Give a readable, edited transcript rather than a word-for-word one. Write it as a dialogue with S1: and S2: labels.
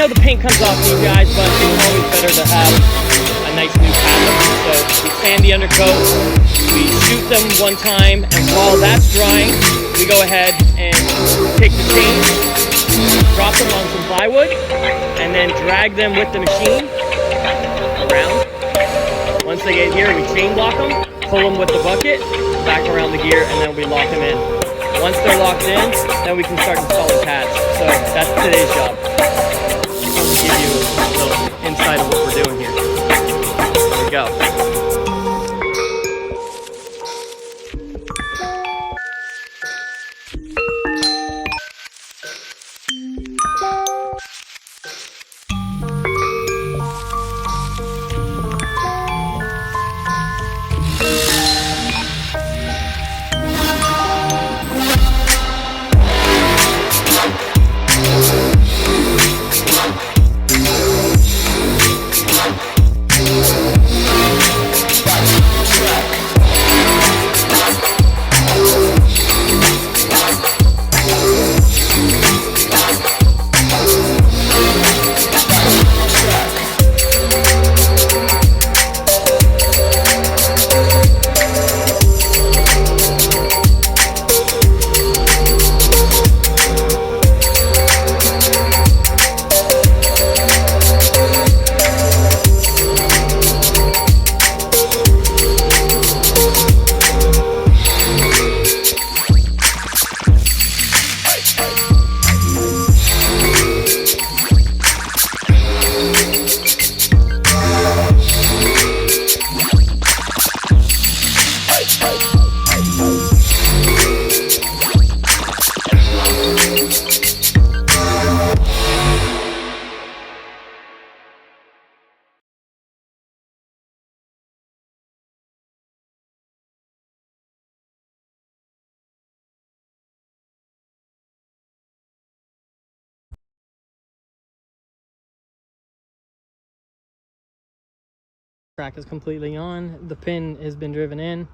S1: know the paint comes off you guys, but it's always better to have a nice new pallet. So we sand the undercoat, we shoot them one time, and while that's drying, we go ahead and take the chain, drop them on some plywood, and then drag them with the machine around. Once they get here, we chain block them, pull them with the bucket, back around the gear, and then we lock them in. Once they're locked in, then we can start installing pads. So that's today's job. I'll give you a little insight of what we're doing here. Here we go. Track is completely on. The pin has been driven in.